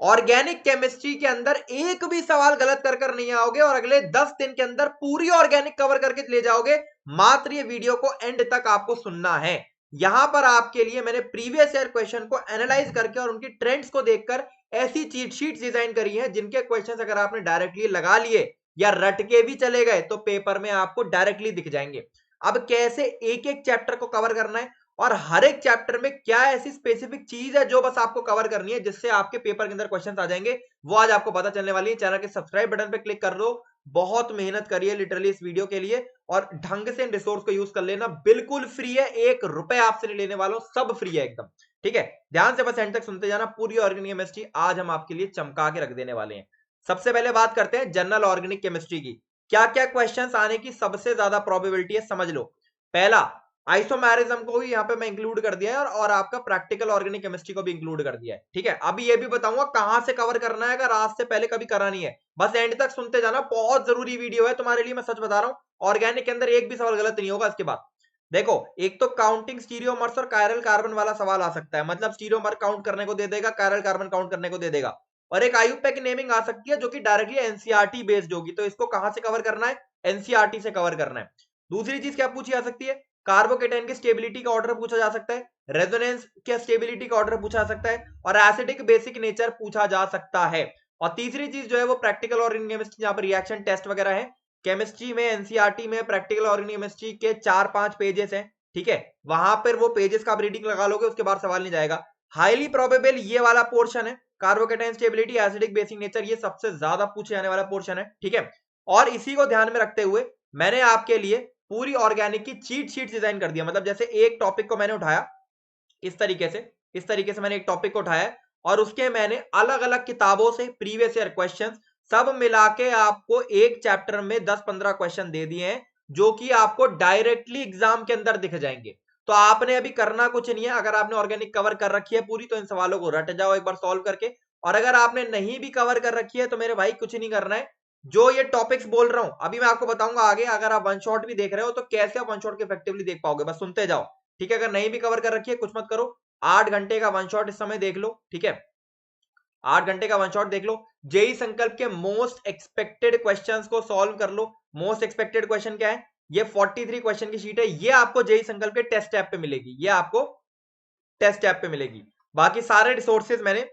Organic chemistry के अंदर एक भी सवाल गलत कर नहीं आओगे और अगले 10 दिन के अंदर पूरी ऑर्गेनिक कवर करके ले जाओगे। मात्र ये वीडियो को एंड तक आपको सुनना है। यहां पर आपके लिए मैंने प्रीवियस ईयर क्वेश्चन को एनालाइज करके और उनकी ट्रेंड्स को देखकर ऐसी चीट शीट डिजाइन करी है जिनके क्वेश्चन अगर आपने डायरेक्टली लगा लिए या रट के भी चले गए तो पेपर में आपको डायरेक्टली दिख जाएंगे। अब कैसे एक एक चैप्टर को कवर करना है और हर एक चैप्टर में क्या ऐसी स्पेसिफिक चीज है जो बस आपको कवर करनी है जिससे आपके पेपर के अंदर क्वेश्चंस आ जाएंगे, वो आज आपको पता चलने वाली है। चैनल के सब्सक्राइब बटन पे क्लिक कर दो। बहुत मेहनत करिए लिटरली इस वीडियो के लिए और ढंग से इन रिसोर्स को यूज कर लेना। बिल्कुल फ्री है, 1 रुपए आपसे नहीं लेने वालों, सब फ्री है एकदम। ठीक है, ध्यान से बस एंड तक सुनते जाना। पूरी ऑर्गेनिक केमिस्ट्री आज हम आपके लिए चमका के रख देने वाले हैं। सबसे पहले बात करते हैं जनरल ऑर्गेनिक केमिस्ट्री की। क्या क्या क्वेश्चंस आने की सबसे ज्यादा प्रोबेबिलिटी है, समझ लो। पहला, आइसोमेरिज्म को भी यहाँ पे मैं इंक्लूड कर दिया है और आपका प्रैक्टिकल ऑर्गेनिक केमिस्ट्री को भी इंक्लूड कर दिया है। ठीक है, अभी ये भी बताऊंगा कहां से कवर करना है अगर आज से पहले कभी करा नहीं है। बस एंड तक सुनते जाना, बहुत जरूरी वीडियो है तुम्हारे लिए, मैं सच बता रहा हूं। ऑर्गेनिक के अंदर एक भी सवाल गलत नहीं होगा। इसके बाद देखो, एक तो काउंटिंग स्टीरियोमर्स और कायरल कार्बन वाला सवाल आ सकता है, मतलब स्टीरियोमर काउंट करने को दे देगा, कायरल कार्बन काउंट करने को दे देगा। और एक आयुपैक की नेमिंग आ सकती है जो कि डायरेक्टली एनसीईआरटी बेस्ड होगी, तो इसको कहां से कवर करना है, एनसीईआरटी से कवर करना है। दूसरी चीज क्या पूछी जा सकती है, कार्बोकेटाइन की स्टेबिलिटी का ऑर्डर पूछा जा सकता है, रेजोनेंस के स्टेबिलिटी का ऑर्डर पूछा जा सकता है और एसिडिक बेसिक नेचर पूछा जा सकता है। और तीसरी चीज जो है वो प्रैक्टिकल और केमिस्ट्री, जहां पर रिएक्शन टेस्ट वगैरह है। केमिस्ट्री में एनसीईआरटी में प्रैक्टिकल और केमिस्ट्री के 4-5 पेजेस हैं। ठीक है, वहां पर वो पेजेस का आप रीडिंग लगा लोगे, उसके बाद सवाल नहीं जाएगा। हाईली प्रोबेबल ये वाला पोर्शन है, carbocation stability, acidic basic nature, ये सबसे ज्यादा पूछे जाने वाला पोर्शन है। ठीक है, और इसी को ध्यान में रखते हुए मैंने आपके लिए पूरी ऑर्गेनिक की चीट शीट डिजाइन कर दिया। मतलब जैसे एक टॉपिक को मैंने उठाया इस तरीके से मैंने एक टॉपिक को उठाया और उसके मैंने अलग अलग किताबों से प्रीवियस ईयर क्वेश्चंस सब मिला के आपको एक चैप्टर में 10-15 क्वेश्चन दे दिए हैं जो कि आपको डायरेक्टली एग्जाम के अंदर दिख जाएंगे। तो आपने अभी करना कुछ नहीं है। अगर आपने ऑर्गेनिक कवर कर रखी है पूरी तो इन सवालों को रट जाओ एक बार सॉल्व करके, और अगर आपने नहीं भी कवर कर रखी है तो मेरे भाई कुछ नहीं करना है। जो ये टॉपिक्स बोल रहा हूं अभी मैं आपको बताऊंगा आगे, अगर आप वन शॉट भी देख रहे हो तो कैसे आप वन शॉट के इफेक्टिवली देख पाओगे, बस सुनते जाओ। ठीक है, अगर नहीं भी कवर कर रखी है कुछ मत करो, 8 घंटे का वन शॉट इस समय देख लो। ठीक है, 8 घंटे का वन शॉट देख लो, जेई संकल्प के मोस्ट एक्सपेक्टेड क्वेश्चंस को सॉल्व कर लो। मोस्ट एक्सपेक्टेड क्वेश्चन क्या है, ये 43 क्वेश्चन की शीट है, ये आपको जेई संकल्प के टेस्ट ऐप पे मिलेगी, ये आपको टेस्ट ऐप पे मिलेगी। बाकी सारे रिसोर्सेज मैंने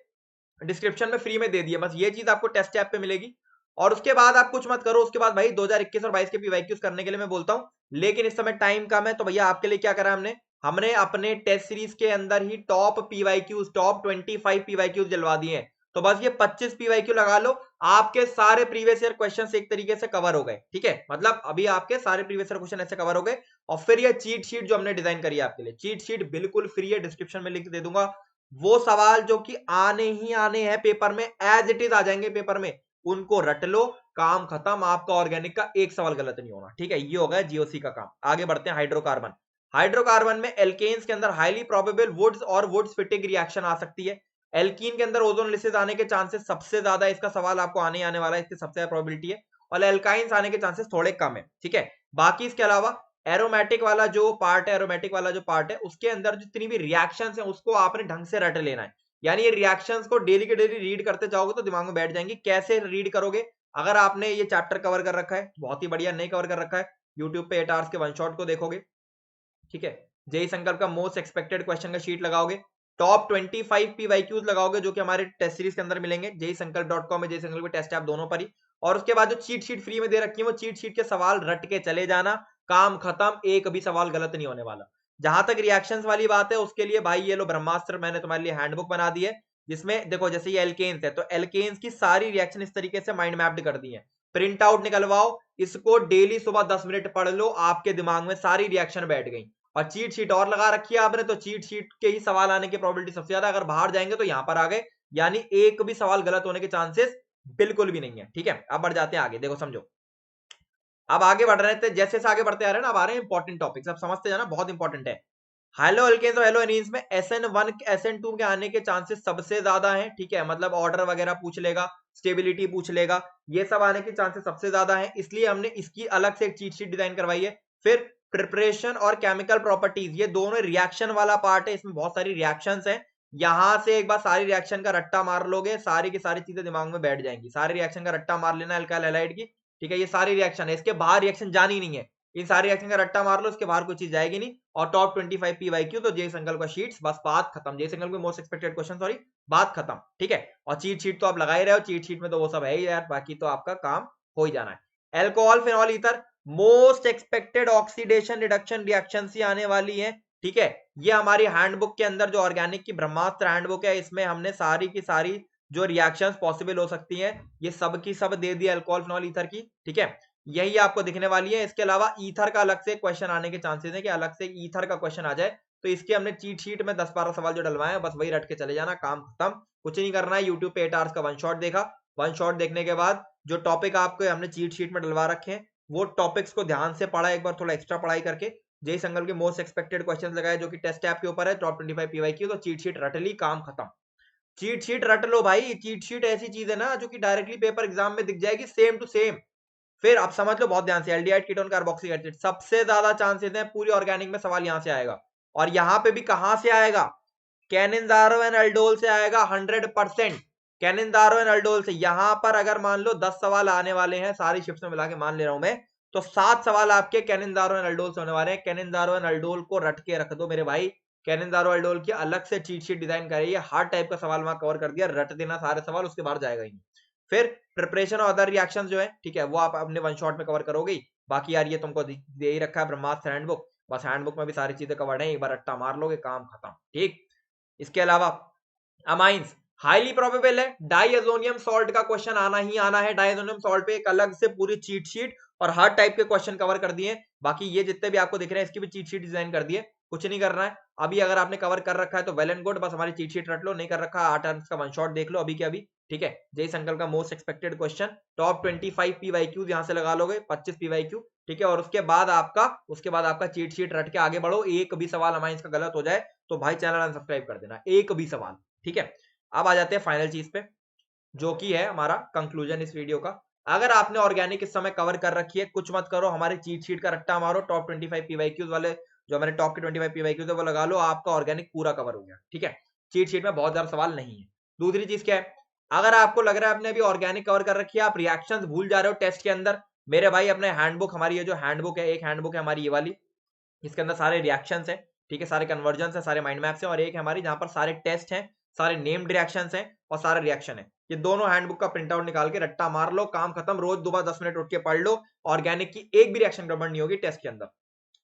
डिस्क्रिप्शन में फ्री में दे दिए, बस ये चीज आपको टेस्ट ऐप पे मिलेगी। और उसके बाद आप कुछ मत करो, उसके बाद भाई 2021 और 22 के पीवाईक्यूज करने के लिए मैं बोलता हूं, लेकिन इस समय टाइम कम है तो भैया आपके लिए क्या करा हमने हमने अपने टेस्ट सीरीज के अंदर ही टॉप पीवाईक्यूज, टॉप 25 पीवाईक्यूज जलवा दिए हैं। तो बस ये 25 पीवाईक्यू लगा लो, आपके सारे प्रीवियस ईयर क्वेश्चंस एक तरीके से कवर हो गए। ठीक है, मतलब अभी आपके सारे प्रीवियस ईयर क्वेश्चन ऐसे कवर हो गए। और फिर ये चीट शीट जो हमने डिजाइन करी है आपके लिए, चीट शीट बिल्कुल फ्री है, डिस्क्रिप्शन में लिंक दे दूंगा। वो सवाल जो कि आने ही आने हैं पेपर में, एज इट इज आ जाएंगे पेपर में, उनको रट लो, काम खत्म। आपका ऑर्गेनिक का एक सवाल गलत नहीं होना। ठीक है, ये होगा जीओसी का काम। आगे बढ़ते हैं, हाइड्रोकार्बन। हाइड्रोकार्बन में एल्केन्स के अंदर हाईली प्रोबेबल वुड्स और वुड्स फिटिंग रिएक्शन आ सकती है। एल्कीन के अंदर ओजोन लिसिस आने के चांसेस सबसे ज्यादा, इसका सवाल आपको आने वाला है, इसकी सबसे ज्यादा प्रोबेबिलिटी है। और एल्काइंस आने के चांसेस थोड़े कम है। ठीक है, बाकी इसके अलावा एरोमेटिक वाला जो पार्ट है, एरोमेटिक वाला जो पार्ट है उसके अंदर जितनी भी रिएक्शंस हैं उसको आपने ढंग से रट लेना है। यानी ये रिएक्शंस को डेली के डेली रीड करते जाओगे तो दिमाग में बैठ जाएंगी। कैसे रीड करोगे, अगर आपने ये चैप्टर कवर कर रखा है बहुत ही बढ़िया, नहीं कवर कर रखा है यूट्यूब पे 8 आवर्स के वन शॉट को देखोगे। ठीक है, जेई संकल्प का मोस्ट एक्सपेक्टेड क्वेश्चन का शीट लगाओगे, टॉप 25 पीवाईक्यूज लगाओगे जो कि हमारे टेस्ट सीरीज के अंदर मिलेंगे, जेई संकल्प.com में, जेई संकल्प के टेस्ट ऐप दोनों पर ही। और उसके बाद जो चीट शीट फ्री में दे रखी है वो चीट शीट के सवाल रट के चले जाना, काम खत्म, एक भी सवाल गलत नहीं होने वाला। जहां तक रिएक्शंस वाली बात है उसके लिए भाई ये लो ब्रह्मास्त्र, मैंने तुम्हारे लिए हैंडबुक बना दी है जिसमें देखो जैसे ये एल्केन्स है तो एल्केन्स की सारी रिएक्शन इस तरीके से माइंड मैप्ड कर दी है। प्रिंट आउट निकलवाओ, इसको डेली सुबह 10 मिनट पढ़ लो, आपके दिमाग में सारी रिएक्शन बैठ गई। और चीट शीट और लगा रखी है आपने तो चीट शीट के ही सवाल आने की प्रोबेबिलिटी सबसे ज्यादा, अगर बाहर जाएंगे तो यहां पर आ गए, यानी एक भी सवाल गलत होने के चांसेस बिल्कुल भी नहीं है। ठीक है, अब बढ़ जाते हैं आगे, देखो समझो, अब आगे बढ़ रहे थे, जैसे जैसे आगे बढ़ते आ रहे हैं ना, अब आ रहे हैं इंपॉर्टेंट टॉपिक्स, अब समझते जाना, बहुत इंपॉर्टेंट है। हेलो एल्केन्स और हेलो एनीन्स में SN1 SN2 के आने के चांसेस सबसे ज्यादा हैं। ठीक है, मतलब ऑर्डर वगैरह पूछ लेगा, स्टेबिलिटी पूछ लेगा, ये सब आने के चांसेस सबसे ज्यादा हैं, इसलिए हमने इसकी अलग से एक चीट शीट डिजाइन करवाई है। फिर प्रिपरेशन और केमिकल प्रॉपर्टीज, ये दोनों रिएक्शन वाला पार्ट है, इसमें बहुत सारी रिएक्शंस हैं, यहां से एक बार सारी रिएक्शन का रट्टा मार लोगे, सारी की सारी चीजें दिमाग में बैठ जाएंगी। सारी रिएक्शन का रट्टा मार लेना अल्काइल हैलाइड की, ठीक है। ये सारी रिएक्शन है, इसके बाहर रिएक्शन जानी नहीं है। इन सारी रिएक्शन का रट्टा मार लो, इसके बाहर कोई चीज जाएगी नहीं। और टॉप 25 PYQ तो जे संकल्प का शीट्स, बस बात खत्म। जे संकल्प के मोस्ट एक्सपेक्टेड क्वेश्चन, सॉरी, बात खत्म, ठीक है। और चीट शीट तो आप लगा ही रहे हो, चीट शीट में तो वो सब है ही यार, बाकी तो आपका काम हो ही जाना है। Alcohol phenol ether most expected oxidation reduction reaction ही आने वाली है, ठीक है। ये हमारी हैंडबुक के अंदर जो ऑर्गेनिक की ब्रह्मास्त्र हैंडबुक है, इसमें हमने सारी की सारी जो रिएक्शंस पॉसिबल हो सकती हैं, ये सब की सब दे दी अल्कोहल फिनॉल ईथर की, ठीक है। यही आपको दिखने वाली है। इसके अलावा ईथर का अलग से क्वेश्चन आने के चांसेस है कि अलग से ईथर का क्वेश्चन आ जाए, तो इसके हमने चीट शीट में 10-12 सवाल जो डलवाए हैं, बस वही रट के चले जाना, काम खत्म। कुछ नहीं करना है। यूट्यूब पे 8 आवर्स का वन शॉट देखा, वन शॉट देखने के बाद जो टॉपिक आपको हमने चीट शीट में डलवा रखे हैं, वो टॉपिक्स को ध्यान से पढ़ा, एक बार थोड़ा एक्स्ट्रा पढ़ाई करके जेई संकल्प के मोस्ट एक्सपेक्टेड क्वेश्चन लगाए, जो कि टेस्ट ऐप के ऊपर है, टॉप 25 PYQ, तो चीट शीट रट ली, काम खत्म। चीट शीट रट लो भाई। चीट शीट ऐसी चीज है ना जो कि डायरेक्टली पेपर एग्जाम में दिख जाएगी, सेम टू सेम। फिर अब समझ लो बहुत ध्यान से, एल्डिहाइड कीटोन कार्बोक्सिलिक एसिड, सबसे ज्यादा चांसेस हैं पूरी ऑर्गेनिक में सवाल यहां से आएगा। और यहां पे भी कहां से आएगा? कैनिंजारो एंड अल्डोल से आएगा 100%। कैनिंजारो एंड अल्डोल से यहां पर अगर मान लो 10 सवाल आने वाले हैं, सारी शिफ्ट में मिला के मान ले रहा हूं मैं, तो 7 सवाल आपके कैनिंजारो एंड अल्डोल से होने वाले हैं। कैनिंजारो एंड अल्डोल को रट के रख दो मेरे भाई। कैनिंजारो अल्डोल की अलग से चीट शीट डिजाइन करिए, हर टाइप का सवाल वहां कवर कर दिया, रट देना सारे सवाल, उसके बाद जाएगा ही नहीं। फिर प्रिपरेशन और अदर रिएक्शंस जो है, ठीक है, वो आप अपने वन शॉट में कवर करोगे। बाकी यार ये तुमको दे ही रखा है ब्रह्मास्त्र हैंडबुक, बस हैंडबुक में भी सारी चीजें कवर्ड है, एक बार रट्टा मार लोगे, काम खत्म, ठीक। इसके अलावा अमाइंस हाईली प्रोबेबल है, डाइएजोनियम सॉल्ट का क्वेश्चन आना ही आना है। डाइएजोनियम सॉल्ट पे एक अलग से पूरी चीट शीट और हर टाइप के क्वेश्चन कवर कर दिए। बाकी ये जितने भी आपको दिख रहे हैं, इसकी भी चीट शीट डिजाइन कर दिए, कुछ नहीं करना है। अभी अगर आपने कवर कर रखा है तो वेल एंड गुड, बस हमारी चीट शीट रट लो। नहीं कर रखा, 8 आंसर का वन शॉट देख लो अभी के अभी, ठीक है। जेई संकल्प का most expected question top 25 PYQ यहां से लगा लोगे, 25 PYQ, ठीक है। और उसके बाद आपका चीट शीट रट के आगे बढ़ो। एक भी सवाल अमाइंस का गलत हो जाए तो भाई चैनल अनसब्सक्राइब कर देना, एक भी सवाल, ठीक है। अब आ जाते हैं फाइनल चीज पे, जो कि है हमारा कंक्लूजन इस वीडियो का। अगर आपने ऑर्गेनिक इस समय कवर कर रखी है, कुछ मत करो, हमारे चीट शीट का रट्टा मारो, टॉप 25 PYQs वाले जो हमारे टॉप के 25 PYQs है वो लगा लो, आपका ऑर्गेनिक पूरा कवर हो गया, ठीक है। चीट शीट में बहुत ज्यादा सवाल नहीं है। दूसरी चीज क्या है, अगर आपको लग रहा है आपने अभी ऑर्गेनिक कवर कर रखी है, आप रिएक्शंस भूल जा रहे हो टेस्ट के अंदर, मेरे भाई अपने हैंडबुक, हमारी ये जो हैंडबुक है, एक हैंडबुक है हमारी ये वाली, इसके अंदर सारे रिएक्शंस है, ठीक है, सारे कन्वर्जन है, सारे माइंड मैप्स है, और एक है हमारी जहां पर सारे टेस्ट हैं, सारे नेम्ड रिएक्शंस हैं और सारे रिएक्शन है। ये दोनों हैंडबुक का प्रिंट आउट निकाल के रट्टा मार लो, काम खत्म। रोज दोबारा 10 मिनट उठ के पढ़ लो, ऑर्गेनिक की एक भी रिएक्शन गड़बड़ नहीं होगी टेस्ट के अंदर,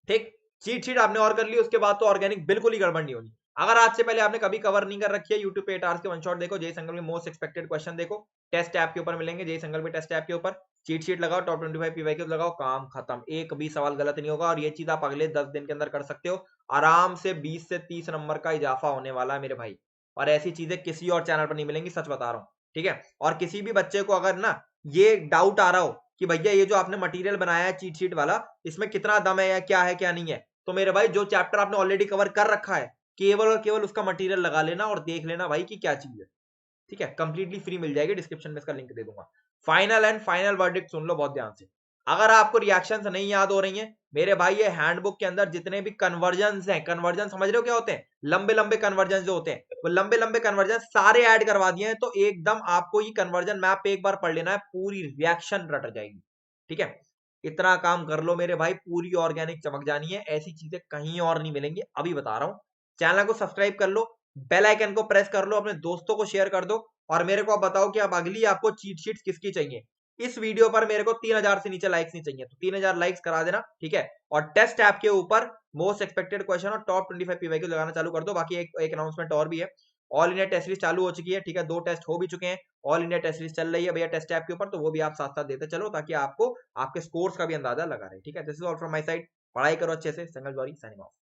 ठीक। चीट शीट आपने और कर ली, उसके बाद तो ऑर्गेनिक बिल्कुल ही गड़बड़ नहीं होगी। अगर आज से पहले आपने कभी कवर नहीं कर रखी है, यूट्यूब पे 8 आवर्स के वन शॉट देखो, जेई संकल्प में मोस्ट एक्सपेक्टेड क्वेश्चन देखो, टेस्ट ऐप के ऊपर मिलेंगे, जेई संकल्प में टेस्ट ऐप के ऊपर चीट शीट लगाओ, टॉप 25 PYQ लगाओ, काम खत्म। एक भी सवाल गलत नहीं होगा, और ये चीज आप अगले 10 दिन के अंदर कर सकते हो आराम से। 20 से 30 नंबर का इजाफा होने वाला है मेरे भाई, और ऐसी चीजें किसी और चैनल पर नहीं मिलेंगी, सच बता रहा हूँ, ठीक है। और किसी भी बच्चे को अगर ना ये डाउट आ रहा हो कि भैया ये जो आपने मटेरियल बनाया है चीट शीट वाला, इसमें कितना दम है या क्या है क्या नहीं है, तो मेरे भाई जो चैप्टर आपने ऑलरेडी कवर कर रखा है, केवल और केवल उसका मटेरियल लगा लेना और देख लेना भाई कि क्या चीज है, ठीक है। कंप्लीटली फ्री मिल जाएगी, डिस्क्रिप्शन में इसका लिंक दे दूंगा। फाइनल एंड फाइनल वर्डिक्ट सुन लो बहुत ध्यान से। अगर आपको रिएक्शंस नहीं याद हो रही हैं मेरे भाई, ये हैंडबुक के अंदर जितने भी कन्वर्जन हैं, कन्वर्जन समझ रहे हो क्या होते हैं? लंबे लंबे कन्वर्जन जो होते हैं, वो लंबे लंबे कन्वर्जन सारे ऐड करवा दिए हैं, तो एकदम आपको ये कन्वर्जन मैप एक बार पढ़ लेना है, पूरी रिएक्शन रट जाएगी, ठीक है। इतना काम कर लो मेरे भाई, पूरी ऑर्गेनिक चमक जानी है, ऐसी चीजें कहीं और नहीं मिलेंगी, अभी बता रहा हूं। चैनल को सब्सक्राइब कर लो, बेल आइकन को प्रेस कर लो, अपने दोस्तों को शेयर कर दो, और मेरे को आप बताओ कि अब अगली आपको चीट शीट्स किसकी चाहिए। इस वीडियो पर मेरे को 3000 से नीचे लाइक्स नहीं चाहिए, तो 3000 लाइक्स करा देना, ठीक है। और टेस्ट ऐप के ऊपर मोस्ट एक्सपेक्टेड क्वेश्चन और टॉप 25 PYQ लगाना चालू कर दो। बाकी एक अनाउंसमेंट और भी है, ऑल इंडिया टेस्ट सीरीज चालू हो चुकी है, ठीक है, 2 टेस्ट हो भी चुके हैं, ऑल इंडिया टेस्ट सीरीज चल रही है भैया टेस्ट ऐप के ऊपर, तो वो भी आप साथ साथ देते चलो, ताकि आपको आपके स्कोर्स का भी अंदाजा लगा रहे, ठीक है। This is all from my side, पढ़ाई करो अच्छे से। संगल गौरी साइनिंग ऑफ।